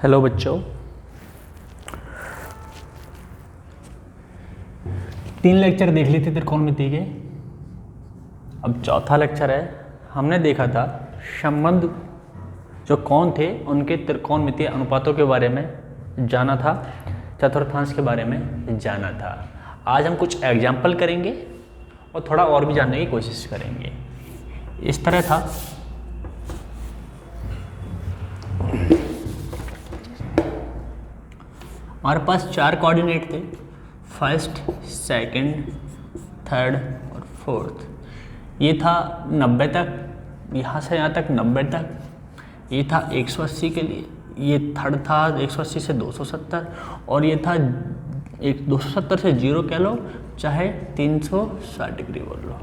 Hello बच्चों, 3 lecture देख लिए थे त्रिकोणमिति के। अब चौथा लेक्चर है। हमने देखा था संबंध जो कौन थे उनके त्रिकोणमितीय अनुपातों के बारे में जाना था, चतुर्थांश के बारे में जाना था। आज हम कुछ एग्जाम्पल करेंगे और थोड़ा और भी जानने की कोशिश करेंगे। इस तरह था हमारे पास 4 कोऑर्डिनेट थे, फर्स्ट, सेकंड, थर्ड और फोर्थ। ये था 90 तक, यहाँ से यहाँ तक 90 तक। ये था 180 के लिए, ये थर्ड था 180 से 270, और ये था 270 से 0 कह लो, चाहे 360 डिग्री बोल लो।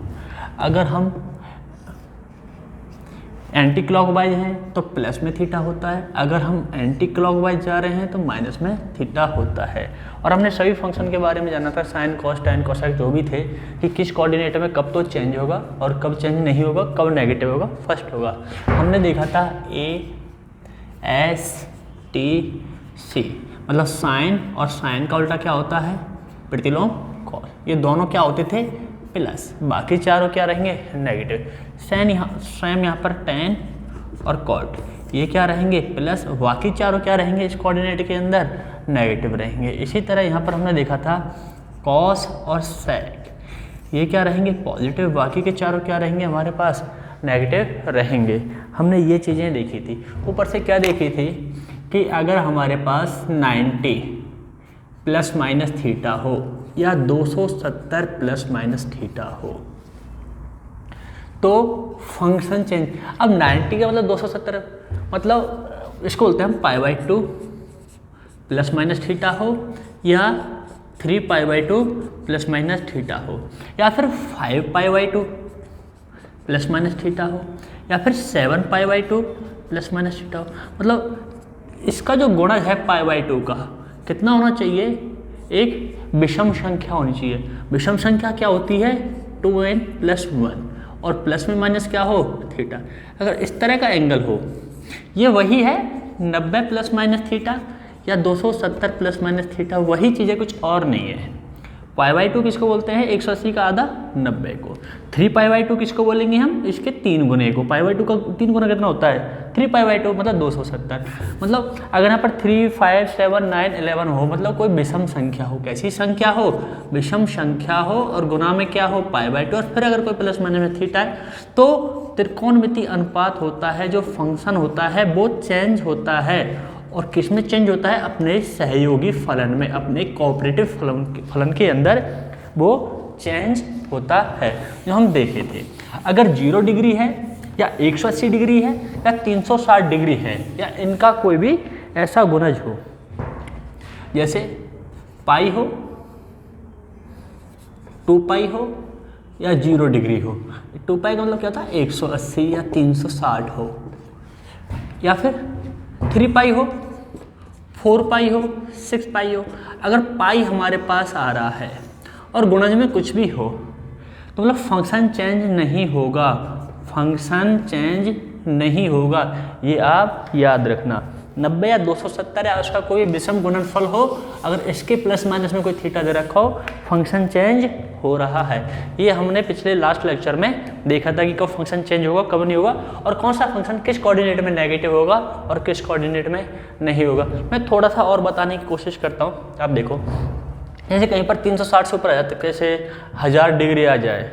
अगर हम एंटी क्लॉकवाइज हैं तो प्लस में थीटा होता है, अगर हम एंटी क्लॉकवाइज जा रहे हैं तो माइनस में थीटा होता है। और हमने सभी फंक्शन के बारे में जाना था, साइन, कॉस, टैन, कोसेक जो भी थे, कि किस कोऑर्डिनेट में कब तो चेंज होगा और कब चेंज नहीं होगा, कब नेगेटिव होगा, फर्स्ट होगा। हमने देखा था ASTC, मतलब साइन, और साइन का उल्टा क्या होता है, प्रतिलोम कॉस। ये दोनों क्या होते थे, प्लस, बाकी चारों क्या रहेंगे, नेगेटिव। सेम यहाँ पर टैन और कॉट, ये क्या रहेंगे, प्लस, बाकी चारों क्या रहेंगे इस कोऑर्डिनेट के अंदर, नेगेटिव रहेंगे। इसी तरह यहाँ पर हमने देखा था कॉस और सेक, ये क्या रहेंगे, पॉजिटिव, बाकी के चारों क्या रहेंगे हमारे पास, नेगेटिव रहेंगे। हमने ये चीज़ें देखी थी। ऊपर से क्या देखी थी कि अगर हमारे पास 90 प्लस माइनस थीटा हो या 270 प्लस माइनस थीटा हो तो फंक्शन चेंज। अब 90 का मतलब 270, मतलब इसको बोलते हैं हम π/2 प्लस माइनस थीटा हो, या 3π/2 प्लस माइनस थीटा हो, या फिर 5π/2 प्लस माइनस थीटा हो, या फिर 7π/2 प्लस माइनस थीटा हो। मतलब इसका जो गुणज है π/2 का कितना होना चाहिए, एक विषम संख्या होनी चाहिए। विषम संख्या क्या होती है, 2n + 1, और प्लस में माइनस क्या हो, थीटा। अगर इस तरह का एंगल हो, ये वही है 90 प्लस माइनस थीटा या 270 प्लस माइनस थीटा, वही चीज़ें, कुछ और नहीं है। π/2 किसको बोलते हैं, 180 का आधा 90 को। 3π/2 किसको बोलेंगे हम, इसके 3 गुने को। π/2 का 3 गुना कितना होता है, 3π/2 मतलब 270। मतलब अगर यहाँ पर 3, 5, 7, 9, 11 हो, मतलब कोई विषम संख्या हो, कैसी संख्या हो, विषम संख्या हो, और गुना में क्या हो, π/2, और फिर अगर कोई प्लस माइनस में थीटा है, तो त्रिकोणमितीय अनुपात होता है, जो फंक्शन होता है वो चेंज होता है। और किस में चेंज होता है, अपने सहयोगी फलन में, अपने कोऑपरेटिव फलन के अंदर वो चेंज होता है, जो हम देखे थे। अगर 0 डिग्री है, या 180 डिग्री है, या 360 डिग्री है, या इनका कोई भी ऐसा गुणज हो, जैसे पाई हो, 2π हो, या 0 डिग्री हो। 2π का मतलब क्या होता है, 180 या 360 हो, या फिर 3π हो, 4π हो, 6π हो। अगर पाई हमारे पास आ रहा है और गुणज में कुछ भी हो, तो मतलब फंक्शन चेंज नहीं होगा, फंक्शन चेंज नहीं होगा, ये आप याद रखना। 90 या 270 या उसका कोई विषम गुणनफल हो, अगर इसके प्लस माइनस में कोई थीटा दे रखा हो, फंक्शन चेंज हो रहा है। ये हमने पिछले लास्ट लेक्चर में देखा था कि कब फंक्शन चेंज होगा, कब नहीं होगा, और कौन सा फंक्शन किस कोऑर्डिनेट में नेगेटिव होगा और किस कोऑर्डिनेट में नहीं होगा। मैं थोड़ा सा और बताने की कोशिश करता हूँ। आप देखो, जैसे कहीं पर 360 से ऊपर आ जाए, कैसे 1000 डिग्री आ जाए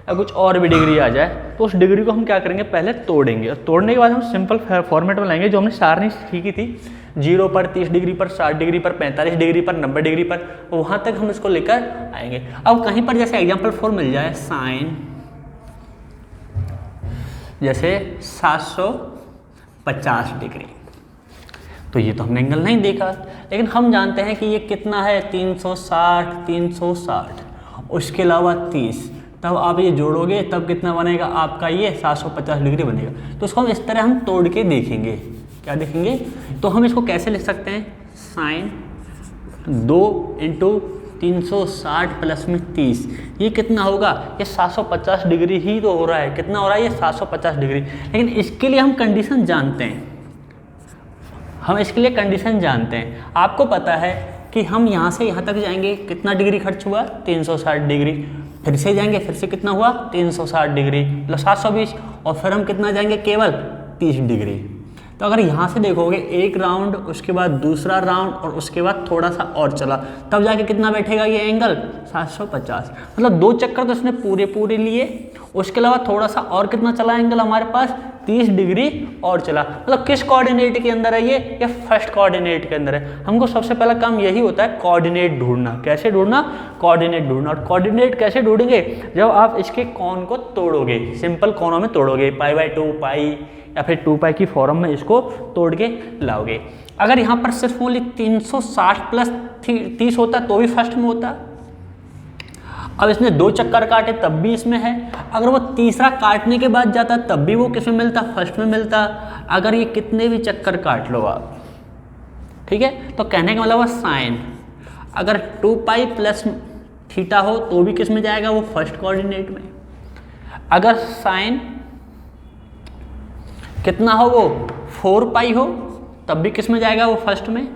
या कुछ और भी डिग्री आ जाए, तो उस डिग्री को हम क्या करेंगे, पहले तोड़ेंगे, और तोड़ने के बाद हम सिंपल फॉर्मेट में लाएंगे, जो हमने सारणी सीखी थी। 0 पर, 30 डिग्री पर, 60 डिग्री पर, 45 डिग्री पर, 90 डिग्री पर, वहाँ तक हम इसको लेकर आएंगे। अब कहीं पर जैसे एग्जाम्पल 4 मिल जाए, साइन जैसे 750 डिग्री, तो ये तो हमने एंगल नहीं देखा, लेकिन हम जानते हैं कि ये कितना है, 360, 360, उसके अलावा 30, तब आप ये जोड़ोगे तब कितना बनेगा आपका, ये 750 डिग्री बनेगा। तो इसको हम इस तरह हम तोड़ के देखेंगे, क्या देखेंगे, तो हम इसको कैसे लिख सकते हैं, साइन 2 × 360 प्लस में 30, ये कितना होगा, ये 750 डिग्री ही तो हो रहा है। कितना हो रहा है, ये 750 डिग्री। लेकिन इसके लिए हम कंडीशन जानते हैं, हम इसके लिए कंडीशन जानते हैं। आपको पता है कि हम यहाँ से यहाँ तक जाएंगे, कितना डिग्री खर्च हुआ, 360 डिग्री। फिर से जाएंगे, फिर से कितना हुआ, 360 डिग्री मतलब 720, और फिर हम कितना जाएंगे, केवल 30 डिग्री। तो अगर यहाँ से देखोगे एक राउंड, उसके बाद दूसरा राउंड, और उसके बाद थोड़ा सा और चला, तब जाके कितना बैठेगा ये एंगल, 750। मतलब 2 चक्कर तो इसने पूरे लिए, उसके अलावा थोड़ा सा और कितना चला एंगल हमारे पास, 30 डिग्री और चला। मतलब किस कोऑर्डिनेट के अंदर है ये फर्स्ट कोऑर्डिनेट के अंदर है। हमको सबसे पहला काम यही होता है, कोऑर्डिनेट ढूंढना। कैसे ढूंढना, कोऑर्डिनेट ढूंढना। और कोऑर्डिनेट कैसे ढूंढेंगे, जब आप इसके कोण को तोड़ोगे, सिंपल कोणों में तोड़ोगे, π/2 पाई या फिर 2 पाई की फॉर्म में इसको तोड़ के लाओगे। अगर यहाँ पर सिर्फ ओनली 360 प्लस 30 होता तो भी फर्स्ट में होता। अब इसने 2 चक्कर काटे तब भी इसमें है। अगर वो तीसरा काटने के बाद जाता तब भी वो किस में मिलता, फर्स्ट में मिलता। अगर ये कितने भी चक्कर काट लो आप, ठीक है, तो कहने का मतलब वो साइन अगर 2 पाई प्लस थीटा हो तो भी किस में जाएगा, वो फर्स्ट कोऑर्डिनेट में। अगर साइन कितना हो, वो 4 पाई हो तब भी किस में जाएगा, वो फर्स्ट में।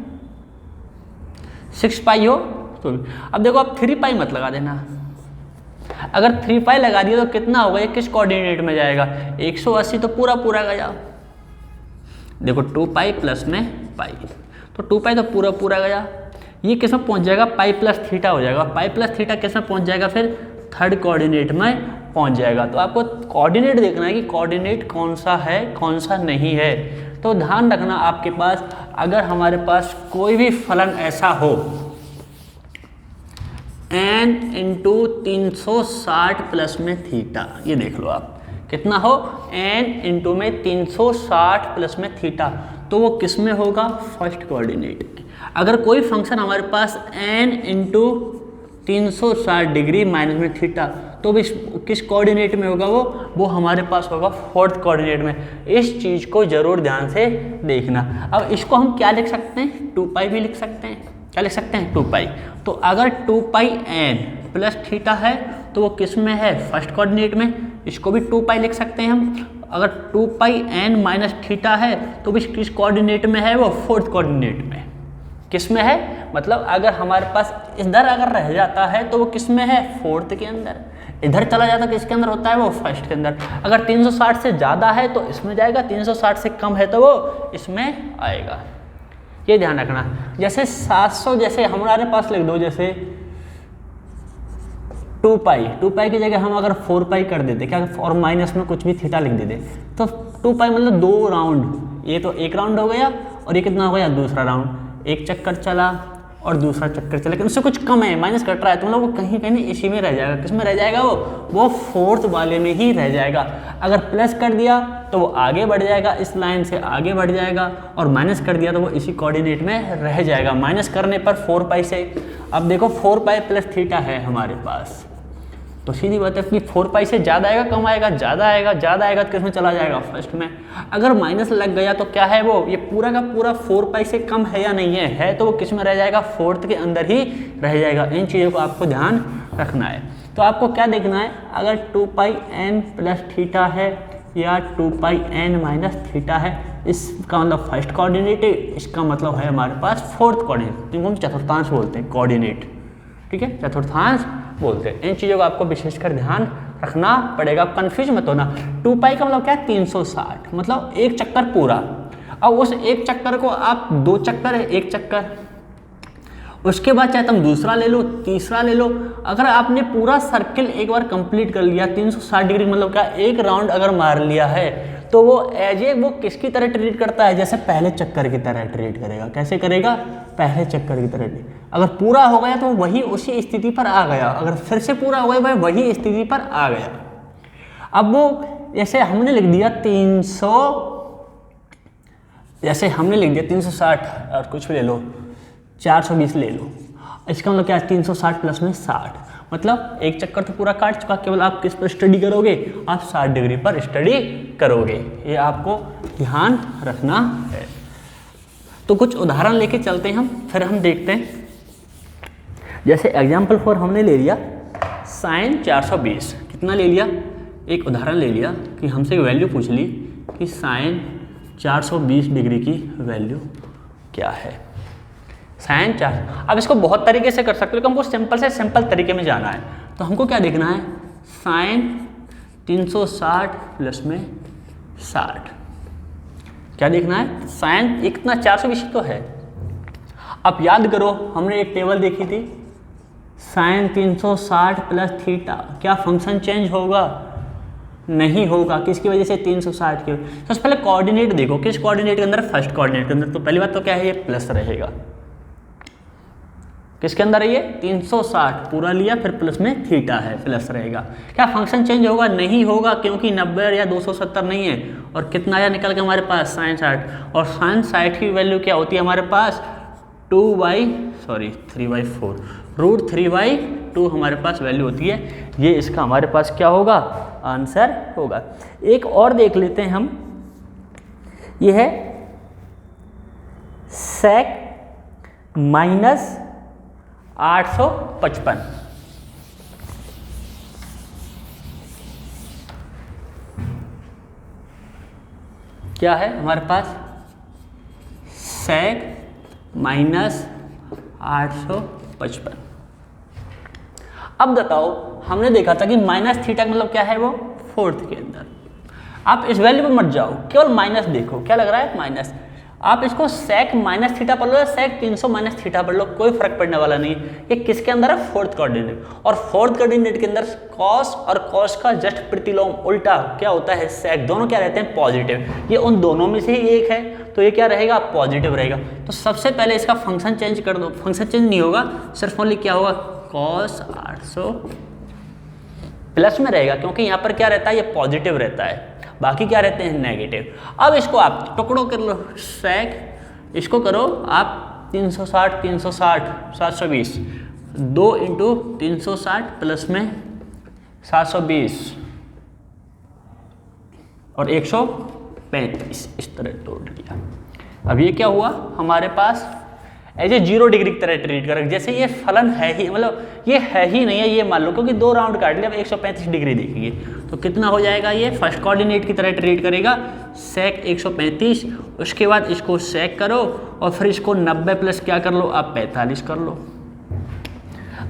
6 पाई हो तो भी। अब देखो आप 3 पाई मत लगा देना। अगर 3 पाई लगा दिया तो कितना होगा, ये किस कोऑर्डिनेट में जाएगा, 180 तो पूरा गया। देखो 2 पाई प्लस में पाई, तो 2 पाई तो पूरा गया। ये किस में पहुंच जाएगा, पाई प्लस थीटा हो जाएगा। पाई प्लस थीटा किस में पहुंच जाएगा, फिर थर्ड कोऑर्डिनेट में पहुंच जाएगा। तो आपको कोऑर्डिनेट देखना है कि कोऑर्डिनेट कौन सा है कौन सा नहीं है। तो ध्यान रखना आपके पास, अगर हमारे पास कोई भी फलन ऐसा हो n इंटू 360 प्लस में थीटा, ये देख लो आप कितना हो, n इंटू में 360 प्लस में थीटा, तो वो किस में होगा, फर्स्ट कोऑर्डिनेट। अगर कोई फंक्शन हमारे पास n इंटू 360 डिग्री माइनस में थीटा, तो भी किस कोऑर्डिनेट में होगा, वो हमारे पास होगा फोर्थ कोऑर्डिनेट में। इस चीज़ को जरूर ध्यान से देखना। अब इसको हम क्या लिख सकते हैं, 2 पाई भी लिख सकते हैं। क्या लिख सकते हैं, 2 पाई। तो अगर 2 पाई n प्लस थीटा है तो वो किस में है, फर्स्ट कोऑर्डिनेट में। इसको भी 2 पाई लिख सकते हैं हम। अगर 2 पाई n माइनस थीटा है तो भी किस कोऑर्डिनेट में है, वो फोर्थ कोऑर्डिनेट में। किस में है, मतलब अगर हमारे पास इधर अगर रह जाता है तो वो किस में है, फोर्थ के अंदर। इधर चला जाता है किसके अंदर होता है, वो फर्स्ट के अंदर। अगर 360 से ज़्यादा है तो इसमें जाएगा, 360 से कम है तो वो इसमें आएगा। ये ध्यान रखना। जैसे 700, जैसे हमारे पास लिख दो, जैसे 2 पाई की जगह हम अगर 4 पाई कर देते, क्या, और माइनस में कुछ भी थीटा लिख देते, तो 2 पाई मतलब 2 राउंड। ये तो एक राउंड हो गया, और ये कितना हो गया, दूसरा राउंड। एक चक्कर चला और दूसरा चक्कर चला, लेकिन उससे कुछ कम है, माइनस कट रहा है, तो मतलब वो कहीं कहीं इसी में रह जाएगा। किस में रह जाएगा, वो फोर्थ वाले में ही रह जाएगा। अगर प्लस कर दिया तो वो आगे बढ़ जाएगा, इस लाइन से आगे बढ़ जाएगा, और माइनस कर दिया तो वो इसी कोऑर्डिनेट में रह जाएगा। माइनस करने पर 4 पाई से, अब देखो 4 पाई प्लस थीटा है हमारे पास, तो सीधी बात है कि 4 पाई से ज़्यादा आएगा कम आएगा, ज़्यादा आएगा तो किसमें चला जाएगा, फर्स्ट में। अगर माइनस लग गया तो क्या है, वो ये पूरा का पूरा 4 पाई से कम है या नहीं है तो वो किस में रह जाएगा, फोर्थ के अंदर ही रह जाएगा। इन चीज़ों को आपको ध्यान रखना है। तो आपको क्या देखना है, अगर 2 पाई n प्लस थीटा है या 2 पाई n माइनस थीटा है, इसका मतलब फर्स्ट कोऑर्डिनेट है, इसका मतलब है हमारे पास फोर्थ कोऑर्डिनेट, जिनको हम चतुर्थांश बोलते हैं, कोऑर्डिनेट, ठीक है, चतुर्थांश बोलते हैं। इन चीज़ों का आपको विशेषकर ध्यान रखना पड़ेगा, कंफ्यूज मत होना। 2 पाई का मतलब क्या है, 360, मतलब एक चक्कर पूरा। अब उस एक चक्कर को आप 2 चक्कर है, एक चक्कर, उसके बाद चाहे तुम दूसरा ले लो, तीसरा ले लो। अगर आपने पूरा सर्किल एक बार कंप्लीट कर लिया 360 डिग्री, मतलब क्या, एक राउंड अगर मार लिया है, तो वो एज ए वो किसकी तरह ट्रीट करता है, जैसे पहले चक्कर की तरह ट्रीट करेगा। कैसे करेगा, पहले चक्कर की तरह। अगर पूरा हो गया तो वही उसी स्थिति पर आ गया, अगर फिर से पूरा हो गया वही स्थिति पर आ गया। अब वो जैसे हमने लिख दिया 300, जैसे हमने लिख दिया 360 और कुछ भी ले लो, 420 ले लो, इसका मतलब क्या है, 360 प्लस में 60, मतलब एक चक्कर तो पूरा काट चुका। केवल आप किस पर स्टडी करोगे, आप 60 डिग्री पर स्टडी करोगे। ये आपको ध्यान रखना है। तो कुछ उदाहरण लेके चलते हैं हम, फिर हम देखते हैं। जैसे एग्जाम्पल 4 हमने ले लिया साइन 420, कितना ले लिया, एक उदाहरण ले लिया कि हमसे वैल्यू पूछ ली कि साइन 420 डिग्री की वैल्यू क्या है साइन 4। अब इसको बहुत तरीके से कर सकते हो, लेकिन हमको सिंपल से सिंपल तरीके में जाना है। तो हमको क्या देखना है, साइन 360 प्लस में 60, क्या देखना है, साइन इतना 420 तो है। अब याद करो हमने एक टेबल देखी थी, साइन 360 प्लस थीटा, क्या फंक्शन चेंज होगा, नहीं होगा। किसकी वजह से, 360 की। सबसे पहले कोऑर्डिनेट देखो, किस कोऑर्डिनेट के अंदर, फर्स्ट कोऑर्डिनेट के अंदर। तो पहली बात तो क्या है, ये प्लस रहेगा। किसके अंदर है ये, 360 पूरा लिया, फिर प्लस में थीटा है, प्लस रहेगा। क्या फंक्शन चेंज होगा, नहीं होगा, क्योंकि 90 या 270 नहीं है। और कितना आया निकल के हमारे पास, साइन 60। और साइन 60 की वैल्यू क्या होती है हमारे पास, 3/4 रूट 3/2 हमारे पास वैल्यू होती है। ये इसका हमारे पास क्या होगा, आंसर होगा। एक और देख लेते हैं हम, ये है सेक माइनस 855। क्या है हमारे पास, सेक माइनस 855। अब बताओ, हमने देखा था कि माइनस थीटा का मतलब क्या है, वो फोर्थ के अंदर। आप इस वैल्यू पे मत जाओ, केवल माइनस देखो, क्या लग रहा है, माइनस। आप इसको सेक माइनस थीटा पढ़ लो या सेक 300 माइनस थीटा पढ़ लो, कोई फर्क पड़ने वाला नहीं। ये किसके अंदर है, फोर्थ कोऑर्डिनेट। और फोर्थ कोऑर्डिनेट के अंदर कॉस और कॉस का जस्ट प्रतिलोम उल्टा क्या होता है, सेक। दोनों क्या रहते हैं, पॉजिटिव। ये उन दोनों में से ही एक है, तो ये क्या रहेगा, पॉजिटिव रहेगा। तो सबसे पहले इसका फंक्शन चेंज कर दो। फंक्शन चेंज नहीं होगा, सिर्फ ओनली क्या होगा, कॉस 800 प्लस में रहेगा, क्योंकि यहाँ पर क्या रहता है, ये पॉजिटिव रहता है, बाकी क्या रहते हैं, नेगेटिव। अब इसको आप टुकड़ों कर लो, सेक इसको करो आप 360 360 720, 2 इंटू 360 प्लस में 720 और 135, इस तरह तोड़ लिया। अब ये क्या हुआ हमारे पास, एज ए 0 डिग्री की तरह ट्रीट कर, जैसे ये फलन है ही, मतलब ये है ही नहीं है, ये मान लो, क्योंकि 2 राउंड काट लिया, अब 135 डिग्री देखिए तो कितना हो जाएगा, ये फर्स्ट कोऑर्डिनेट की तरह ट्रीट करेगा, सेक 135। उसके बाद इसको सेक करो और फिर इसको 90 प्लस क्या कर लो, आप 45 कर लो।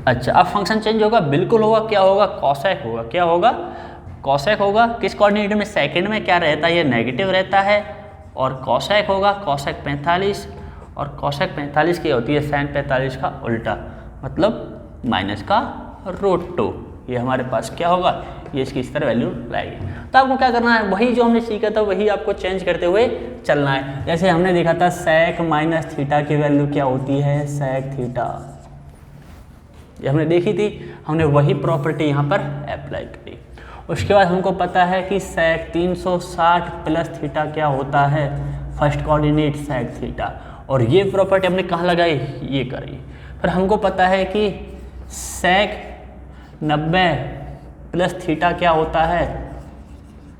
अच्छा, अब फंक्शन चेंज होगा, बिल्कुल होगा, क्या होगा, कॉसेक होगा। क्या होगा, कॉसेक होगा। किस कोऑर्डिनेट में, सेकंड में क्या रहता है, ये नेगेटिव रहता है। और कॉसेक होगा, कॉसेक 45, और कॉसेक 45 की होती है साइन 45 का उल्टा, मतलब माइनस का रूट 2। ये हमारे पास क्या होगा, ये इसकी इस तरह वैल्यू लाएगी। तो आपको क्या करना है, वही जो हमने सीखा था वही आपको चेंज करते हुए चलना है। जैसे हमने देखा था सेक माइनस थीटा की वैल्यू क्या होती है, सेक थीटा, ये हमने देखी थी, हमने वही प्रॉपर्टी यहाँ पर अप्लाई करी। उसके बाद हमको पता है कि सेक 360 प्लस थीटा क्या होता है, फर्स्ट कोऑर्डिनेट सेक थीटा, और ये प्रॉपर्टी हमने कहाँ लगाई, ये करी। फिर हमको पता है कि सेक 90 प्लस थीटा क्या होता है,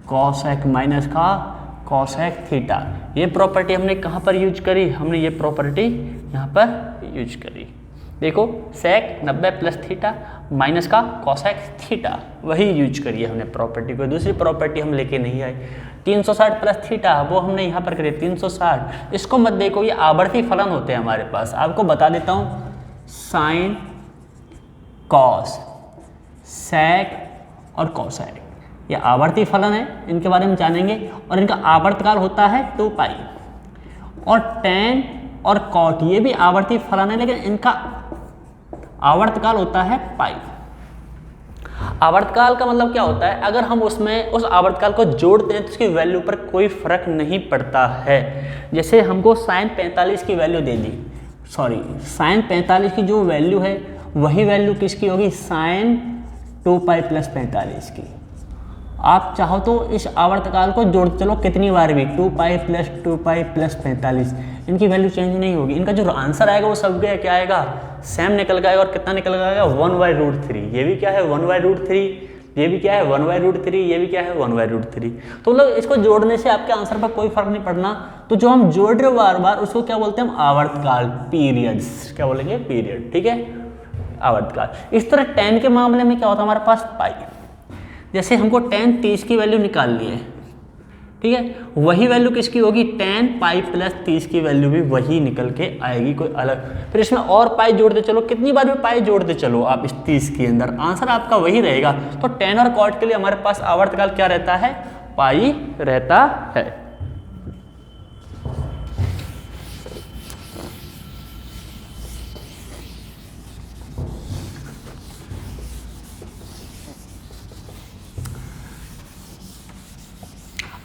कॉसेक माइनस का कॉसेक थीटा। ये प्रॉपर्टी हमने कहाँ पर यूज करी, हमने ये प्रॉपर्टी यहाँ पर यूज करी। देखो सेक 90 प्लस थीटा माइनस का कॉसेक थीटा, वही यूज करिए हमने प्रॉपर्टी को, दूसरी प्रॉपर्टी हम लेके नहीं आए। 360 प्लस थीटा वो हमने यहाँ पर करी 360। इसको मत देखो, ये आवर्ती फलन होते हैं हमारे पास। आपको बता देता हूँ, साइन कॉस सेक और कॉसेक ये आवर्ती फलन है, इनके बारे में जानेंगे। और इनका आवर्तकाल होता है 2 पाई। और टेन और कॉट ये भी आवर्ती फलन है, लेकिन इनका आवर्तकाल होता है पाई। आवर्तकाल का मतलब क्या होता है, अगर हम उसमें उस आवर्तकाल को जोड़ते हैं तो उसकी वैल्यू पर कोई फर्क नहीं पड़ता है। जैसे हमको साइन 45 की वैल्यू दे दी, सॉरी साइन 45 की जो वैल्यू है वही वैल्यू किसकी होगी, साइन 2 पाई प्लस 45 की। आप चाहो तो इस आवर्तकाल को जोड़ चलो कितनी बार भी, 2 पाई प्लस 2 पाई प्लस 45, इनकी वैल्यू चेंज नहीं होगी। इनका जो आंसर आएगा वो सब क्या आएगा, सेम निकल के आएगा। और कितना निकल आएगा, 1/√3। ये भी क्या है 1/√3, ये भी क्या है 1/√3, ये भी क्या है 1/√3। तो मतलब इसको जोड़ने से आपके आंसर पर कोई फर्क नहीं पड़ना। तो जो हम जोड़ रहे बार बार उसको क्या बोलते हैं हम, आवर्तकाल, पीरियड्स, क्या बोलेंगे, पीरियड, ठीक है, आवर्तकाल। इस तरह टेन के मामले में क्या होता है हमारे पास, पाई। जैसे हमको टेन 30 की वैल्यू निकालनी है, ठीक है। वही वैल्यू किसकी होगी, tan पाई प्लस 30 की वैल्यू भी वही निकल के आएगी, कोई अलग। फिर इसमें और पाई जोड़ते चलो, कितनी बार भी पाई जोड़ते चलो आप इस 30 के अंदर, आंसर आपका वही रहेगा। तो tan और cot के लिए हमारे पास आवर्तकाल क्या रहता है, पाई रहता है।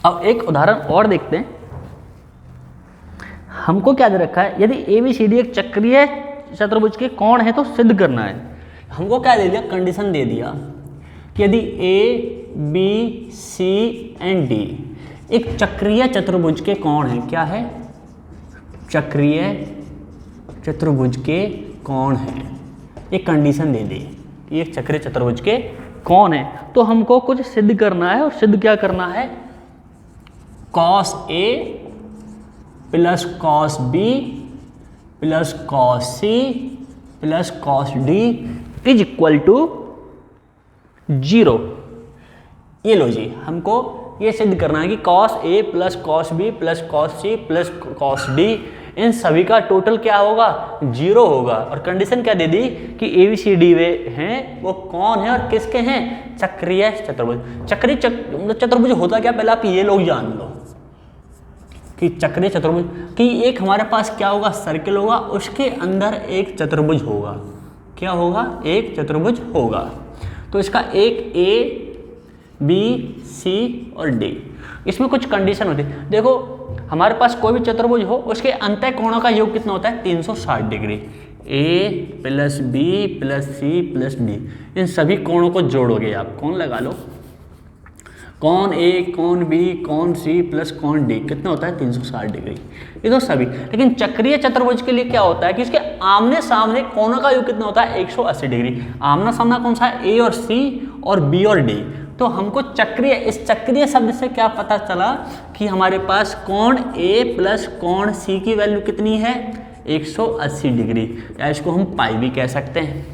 अब एक उदाहरण और देखते हैं। हमको क्या दे रखा है, यदि ABCD एक चक्रीय चतुर्भुज के कोण है तो सिद्ध करना है। हमको क्या दे दिया, कंडीशन दे दिया कि यदि ABCD एक चक्रीय चतुर्भुज के कोण है, क्या है, चक्रीय चतुर्भुज के कोण है, एक कंडीशन दे दी कि एक चक्रीय चतुर्भुज के कोण है, तो हमको कुछ सिद्ध करना है। और सिद्ध क्या करना है, cos A plus cos B plus cos C plus cos D is equal to 0। ये लो जी, हमको ये सिद्ध करना है कि cos A plus cos B plus cos C plus cos D इन सभी का टोटल क्या होगा, 0 होगा। और कंडीशन क्या दे दी कि ABCD वे हैं वो कौन है और किसके हैं, चक्रीय चतुर्भुज। चक्रीय चतुर्भुज होता क्या, पहले आप ये लोग जान लो कि चक्रीय चतुर्भुज कि एक हमारे पास क्या होगा, सर्किल होगा, उसके अंदर एक चतुर्भुज होगा। क्या होगा, एक चतुर्भुज होगा। तो इसका एक A B C और D, इसमें कुछ कंडीशन होती है। देखो हमारे पास कोई भी चतुर्भुज हो, उसके अंतः कोणों का योग कितना होता है, 360 degree. A plus B plus C plus D, इन सभी कोणों को जोड़ोगे आप, कौन लगा लो, कौन A कौन B कौन C प्लस कौन D कितना होता है, 360 डिग्री। ये तो सभी। लेकिन चक्रीय चतुर्भुज के लिए क्या होता है कि इसके आमने सामने कोणों का योग कितना होता है, 180 डिग्री। आमना सामना कौन सा है, A और C और B और D। तो हमको चक्रीय, इस चक्रीय शब्द से क्या पता चला कि हमारे पास कोण A प्लस कोण C की वैल्यू कितनी है, 180 डिग्री, या इसको हम पाई भी कह सकते हैं।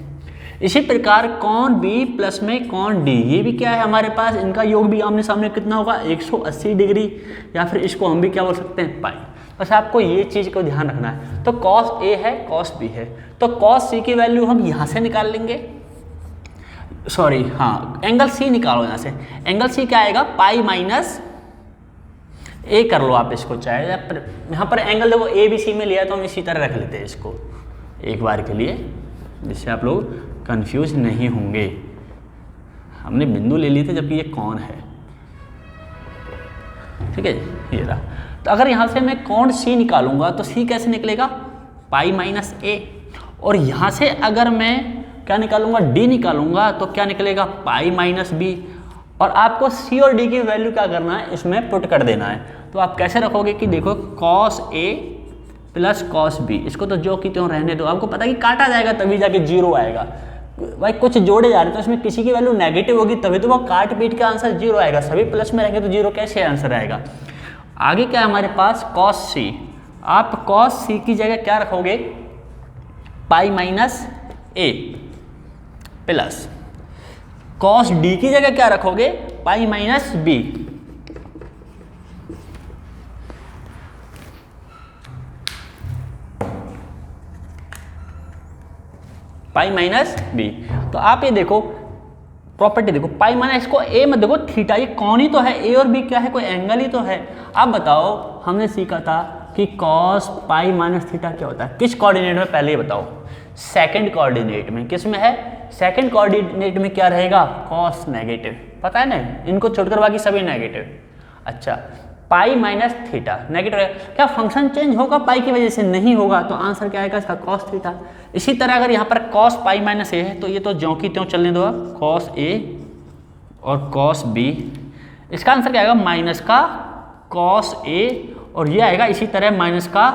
इसी प्रकार कोण B प्लस में कोण D, ये भी क्या है हमारे पास, इनका योग भी आमने सामने कितना होगा, 180 डिग्री, या फिर इसको हम भी क्या बोल सकते हैं, पाई। बस आपको ये चीज़ को ध्यान रखना है। तो cos A है cos B है, तो cos C की वैल्यू हम यहाँ से निकाल लेंगे, सॉरी हाँ, एंगल C निकालो यहाँ से। एंगल C क्या आएगा, पाई माइनस A कर लो आप इसको, चाहे यहाँ पर एंगल देखो ABC में लिया तो हम इसी तरह रख लेते हैं इसको एक बार के लिए, जिससे आप लोग कंफ्यूज नहीं होंगे। हमने बिंदु ले लिए थे जबकि ये कोण है, ठीक है, ये रहा। तो अगर यहाँ से मैं कोण C निकालूंगा तो C कैसे निकलेगा, पाई माइनस A, और यहाँ से अगर मैं क्या निकालूंगा, D निकालूंगा तो क्या निकलेगा, पाई माइनस B। और आपको C और D की वैल्यू क्या करना है, इसमें पुट कर देना है। तो आप कैसे रखोगे कि देखो cos A plus cos B, इसको तो जो की त्यों रहने दो, आपको पता है कि काटा जाएगा तभी जाके 0 आएगा। भाई कुछ जोड़े जा रहे तो इसमें किसी की वैल्यू नेगेटिव होगी तभी तो वो काट पीट के आंसर 0 आएगा, सभी प्लस में रहेंगे तो 0 कैसे आंसर आएगा। आगे क्या है हमारे पास, cos C। आप cos C की जगह क्या रखोगे, pi minus A plus cos D की जगह क्या रखोगे, pi minus B। Pi minus B। तो आप ये देखो प्रॉपर्टी देखो, पाई माइनस, इसको A मत देखो, थीटा, ये कौन ही तो है, A और B क्या है, कोई एंगल ही तो है। आप बताओ, हमने सीखा था कि cos पाई माइनस थीटा क्या होता है, किस कोऑर्डिनेट में, पहले ये बताओ, सेकंड कोऑर्डिनेट में। किस में है, सेकंड कोऑर्डिनेट में क्या रहेगा, cos नेगेटिव, पता है ना, इनको छोड़कर बाकी सभी नेगेटिव। अच्छा, पाई माइनस थीटा नेगेटिव है, क्या फंक्शन चेंज होगा पाई की वजह से, नहीं होगा, तो आंसर क्या आएगा इसका, cos थीटा। इसी तरह अगर यहाँ पर cos पाई माइनस A है तो ये तो ज्यों की त्यों चलने दो, cos A और cos B, इसका आंसर क्या आएगा, माइनस का cos A, और ये आएगा इसी तरह माइनस का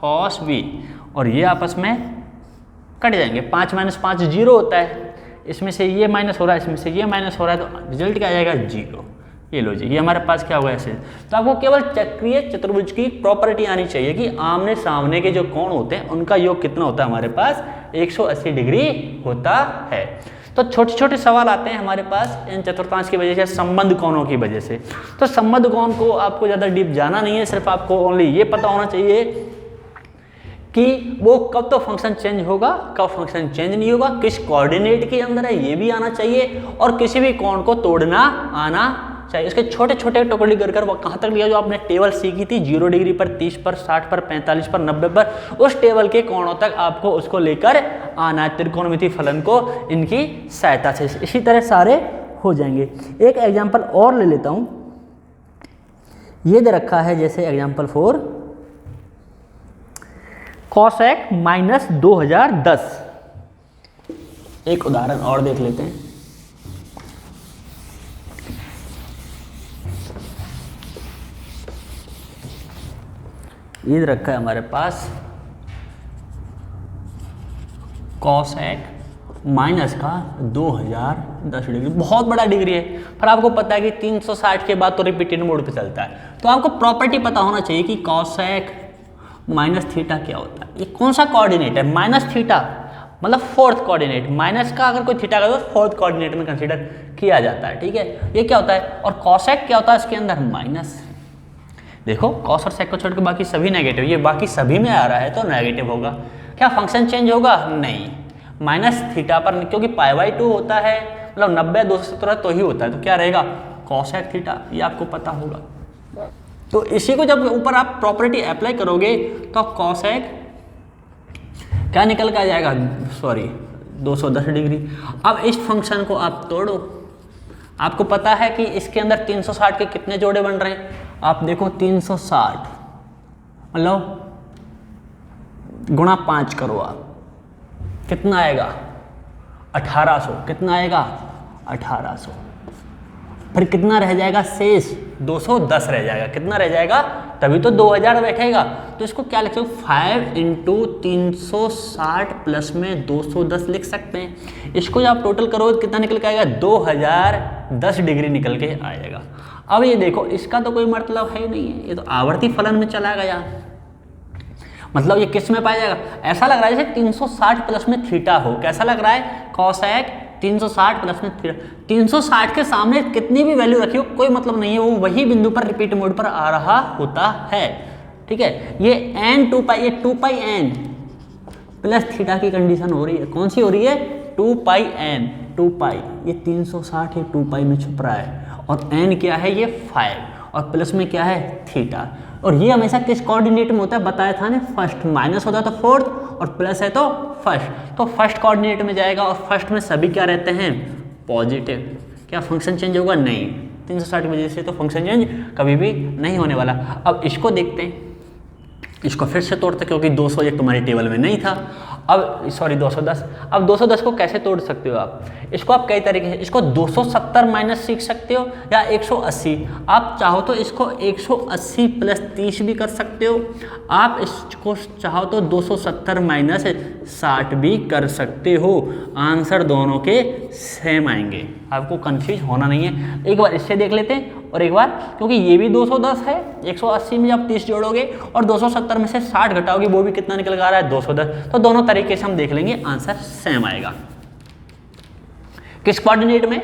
cos B, और ये आपस में कट जाएंगे, 5 माइनस 5 0 होता है, इसमें से ये माइनस हो रहा है, इसमें से ये माइनस हो रहा है, तो रिजल्ट क्या आ जाएगा, 0। ये लो जी, ये हमारे पास क्या होगा ऐसे। तो आपको केवल चक्रीय चतुर्भुज की प्रॉपर्टी आनी चाहिए कि आमने सामने के जो कोण होते हैं उनका योग कितना होता है, हमारे पास 180 डिग्री होता है। तो छोटे छोटे सवाल आते हैं हमारे पास इन चतुर्थांश की वजह से, संबंध कोणों की वजह से। तो संबंध कोण को आपको ज़्यादा डीप जाना नहीं है, सिर्फ आपको ओनली ये पता होना चाहिए कि वो कब तो फंक्शन चेंज होगा, कब फंक्शन चेंज नहीं होगा, किस कोऑर्डिनेट के अंदर है ये भी आना चाहिए, और किसी भी कोण को तोड़ना आना चाहिए। इसके छोटे छोटे टुकड़े कर वो कहाँ तक लिया, जो आपने टेबल सीखी थी 0 डिग्री पर, 30 पर, 60 पर, 45 पर, 90 पर, उस टेबल के कोणों तक आपको उसको लेकर आना है त्रिकोणमिति फलन को इनकी सहायता से। इसी तरह सारे हो जाएंगे। एक एग्जाम्पल और ले लेता हूँ, ये दे रखा है जैसे एग्जाम्पल 4 कॉसेक माइनस 2010। एक उदाहरण और देख लेते हैं। ये रखा है हमारे पास कॉसेक माइनस का 2010 डिग्री, बहुत बड़ा डिग्री है, पर आपको पता है कि 360 के बाद तो रिपीटेड मोड पे चलता है। तो आपको प्रॉपर्टी पता होना चाहिए कि कॉसेक माइनस थीटा क्या होता है। ये कौन सा कोऑर्डिनेट है, माइनस थीटा, मतलब फोर्थ कोऑर्डिनेट। माइनस का अगर कोई थीटा का तो फोर्थ कोऑर्डिनेट में कंसीडर किया जाता है, ठीक है। ये क्या होता है, और कॉसेक क्या होता है इसके अंदर, माइनस। देखो कॉस और सेक को छोड़ के बाकी सभी नेगेटिव, ये बाकी सभी में आ रहा है तो नेगेटिव होगा। क्या फंक्शन चेंज होगा, नहीं, माइनस थीटा पर, क्योंकि π/2 होता है, मतलब 90 217 तो ही होता है, तो क्या रहेगा कॉसेक थीटा, ये आपको पता होगा। तो इसी को जब ऊपर आप प्रॉपर्टी अप्लाई करोगे तो कॉसेक क्या निकल के आ जाएगा, सॉरी 210 डिग्री। अब इस फंक्शन को आप तोड़ो, आपको पता है कि इसके अंदर 360 के कितने जोड़े बन रहे हैं, आप देखो 360 मतलब गुणा 5 करो आप, कितना आएगा 1800, कितना आएगा 1800, फिर कितना रह जाएगा शेष 210 रह जाएगा, कितना रह जाएगा, तभी तो 2000 बैठेगा। तो इसको क्या लिख सकते हो, 5 × 360 प्लस में 210 लिख सकते हैं। इसको जब आप टोटल करोगे कितना निकल के आएगा, 2010 डिग्री निकल के आएगा। अब ये देखो इसका तो कोई मतलब है ही नहीं है, ये तो आवर्ती फलन में चला गया, मतलब ये किस में पाया जाएगा, ऐसा लग रहा है जैसे 360 प्लस में थीटा हो। कैसा लग रहा है, कॉसेक 360 प्लस में थीटा, 360 के सामने कितनी भी वैल्यू रखी हो कोई मतलब नहीं है, वो वही बिंदु पर रिपीट मोड पर आ रहा होता है, ठीक है। ये n 2π, ये 2πn प्लस थीटा की कंडीशन हो रही है, कौन सी हो रही है, 2πn, 2π, ये 360 ये 2π में छुप रहा है, और n क्या है, ये 5, और प्लस में क्या है थीटा। और ये हमेशा किस कोऑर्डिनेट में होता है, बताया था ना, फर्स्ट, माइनस होता है तो फोर्थ, और प्लस है तो फर्स्ट, तो फर्स्ट कोऑर्डिनेट में जाएगा, और फर्स्ट में सभी क्या रहते हैं, पॉजिटिव। क्या फंक्शन चेंज होगा, नहीं, 360 की वजह से तो फंक्शन चेंज कभी भी नहीं होने वाला। अब इसको देखते हैं, इसको फिर से तोड़ते, क्योंकि 200 एक तुम्हारी टेबल में नहीं था, अब सॉरी 210। अब 210 को कैसे तोड़ सकते हो आप, इसको आप कई तरीके से, इसको 270 माइनस सीख सकते हो, या 180, आप चाहो तो इसको 180 प्लस 30 भी कर सकते हो, आप इसको चाहो तो 270 माइनस 60 भी कर सकते हो। आंसर दोनों के सेम आएंगे, आपको कंफ्यूज होना नहीं है। एक बार इससे देख लेते हैं, और एक बार, क्योंकि ये भी 210 है, 180 में आप 30 जोड़ोगे और 270 में से 60 घटाओगे, वो भी कितना निकल के आ रहा है, 210। तो दोनों तरीके से हम देख लेंगे, आंसर सेम आएगा। किस कोऑर्डिनेट में,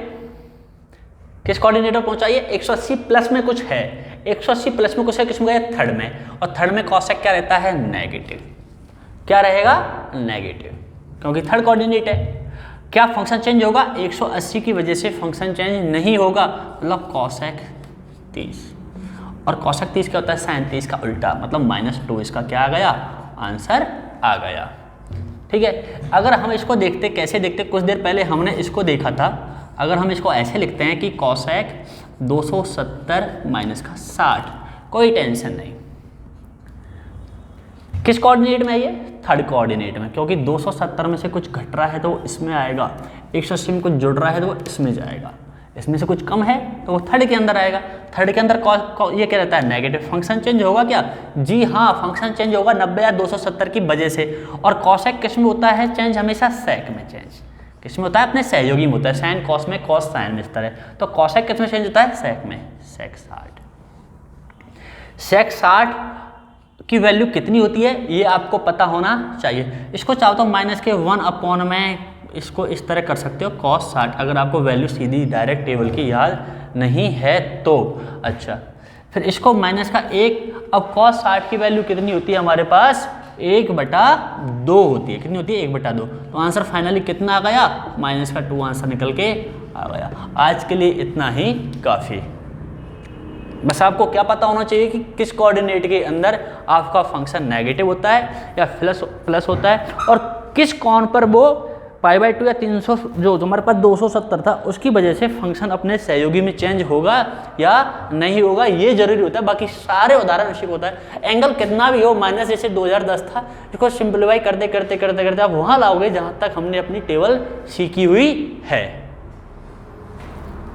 किस कोऑर्डिनेट में पहुंचा, ये 180 प्लस में कुछ है, 180 प्लस में कुछ है, किसमें गया, थर्ड में, और थर्ड में कॉसेक क्या रहता है, नेगेटिव। क्या रहेगा, नेगेटिव, क्योंकि थर्ड कोऑर्डिनेट है। क्या फंक्शन चेंज होगा, 180 की वजह से फंक्शन चेंज नहीं होगा, मतलब कॉसेक 30, और कॉसेक 30 क्या होता है, साइन 30 का उल्टा, मतलब -2, इसका क्या आ गया, आंसर आ गया, ठीक है। अगर हम इसको देखते, कैसे देखते, कुछ देर पहले हमने इसको देखा था, अगर हम इसको ऐसे लिखते हैं कि कॉसेक 270 माइनस का 60, कोई टेंशन नहीं। किस कोऑर्डिनेट में है ये, थर्ड कोऑर्डिनेट में, क्योंकि 270 में से कुछ घट रहा है तो वो इसमें आएगा, 180 में कुछ जुड़ रहा है तो वो इसमें जाएगा, इसमें से कुछ कम है तो वो थर्ड के अंदर आएगा। थर्ड के अंदर ये क्या रहता है, नेगेटिव। फंक्शन चेंज होगा क्या, जी हाँ, फंक्शन चेंज होगा 90 या 270 की वजह से। और कॉसेक किस में होता है चेंज, हमेशा सेक में चेंज, किस में होता है, अपने सहयोगी में होता है, साइन कॉस में, कॉस साइन में, इस तरह। तो कॉसेक किस में चेंज होता है, सेक में, सेक 60। सेक 60 की वैल्यू कितनी होती है ये आपको पता होना चाहिए। इसको चाहो तो -1/, इसको इस तरह कर सकते हो cos 60, अगर आपको वैल्यू सीधी डायरेक्ट टेबल की याद नहीं है तो। अच्छा, फिर इसको माइनस का 1, अब cos 60 की वैल्यू कितनी होती है हमारे पास, 1/2 होती है। कितनी होती है, 1/2। तो आंसर फाइनली कितना आ गया, -2 आंसर निकल के आ गया। आज के लिए इतना ही काफ़ी। बस आपको क्या पता होना चाहिए कि किस कोऑर्डिनेट के अंदर आपका फंक्शन नेगेटिव होता है या प्लस होता है, और किस कोण पर वो π/2 या 300 जो हमारे पास 270 था उसकी वजह से फंक्शन अपने सहयोगी में चेंज होगा या नहीं होगा, ये जरूरी होता है। बाकी सारे उदाहरण उसी होता है। एंगल कितना भी हो, माइनस जैसे 2010 था, इसको सिंप्लीफाई करते करते करते करते आप वहाँ लाओगे जहाँ तक हमने अपनी टेबल सीखी हुई है।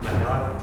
धन्यवाद।